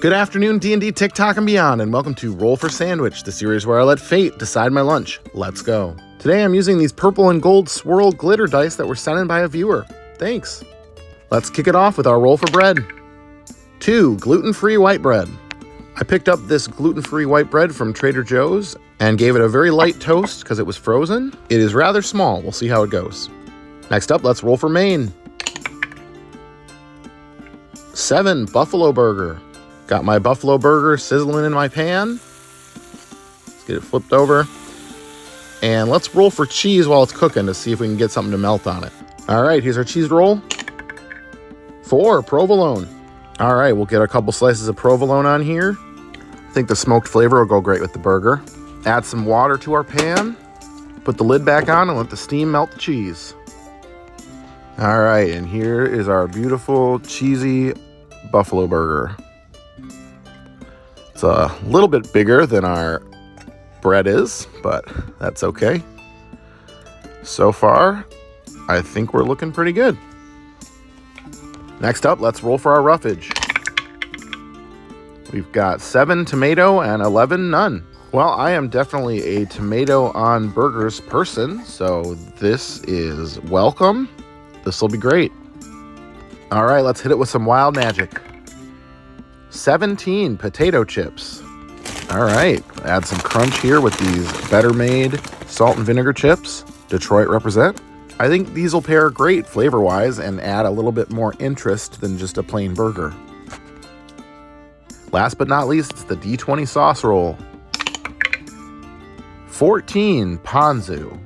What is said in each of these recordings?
Good afternoon, D&D, TikTok, and beyond, and welcome to Roll for Sandwich, the series where I let fate decide my lunch. Let's go. Today I'm using these purple and gold swirl glitter dice that were sent in by a viewer. Thanks. Let's kick it off with our roll for bread. 2 gluten-free white bread. I picked up this gluten-free white bread from Trader Joe's and gave it a very light toast because it was frozen. It is rather small. We'll see how it goes. Next up, let's roll for Maine. 7 buffalo burger. Got my buffalo burger sizzling in my pan. Let's get it flipped over. And let's roll for cheese while it's cooking to see if we can get something to melt on it. All right, here's our cheese roll. 4 provolone. All right, we'll get a couple slices of provolone on here. I think the smoked flavor will go great with the burger. Add some water to our pan. Put the lid back on and let the steam melt the cheese. All right, and here is our beautiful cheesy buffalo burger. It's a little bit bigger than our bread is, but that's okay. So far, I think we're looking pretty good. Next up, let's roll for our roughage. We've got 7 tomato and 11 none. Well, I am definitely a tomato on burgers person, so this is welcome. This will be great. All right, let's hit it with some wild magic. 17 potato chips. All right, add some crunch here with these better made salt and vinegar chips. Detroit represent. I think these will pair great flavor-wise and add a little bit more interest than just a plain burger. Last but not least, it's the D20 sauce roll. 14 ponzu.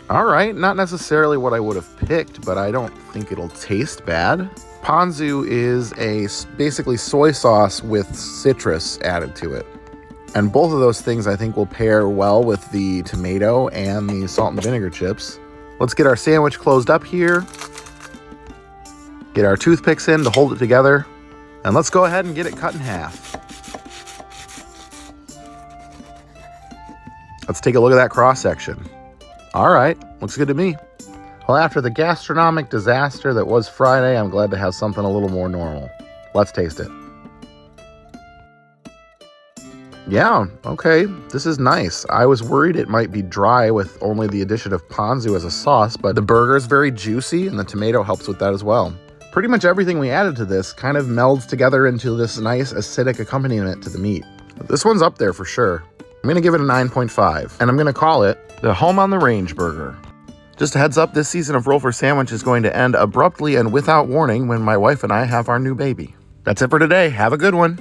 All right, not necessarily what I would have picked, but I don't think it'll taste bad. Ponzu is basically soy sauce with citrus added to it. And both of those things I think will pair well with the tomato and the salt and vinegar chips. Let's get our sandwich closed up here. Get our toothpicks in to hold it together. And let's go ahead and get it cut in half. Let's take a look at that cross section. All right, looks good to me. Well, after the gastronomic disaster that was Friday, I'm glad to have something a little more normal. Let's taste it. Yeah, okay, this is nice. I was worried it might be dry with only the addition of ponzu as a sauce, but the burger is very juicy and the tomato helps with that as well. Pretty much everything we added to this kind of melds together into this nice acidic accompaniment to the meat. This one's up there for sure. I'm gonna give it a 9.5, and I'm gonna call it the Home on the Range burger. Just a heads up, this season of Roll for Sandwich is going to end abruptly and without warning when my wife and I have our new baby. That's it for today. Have a good one.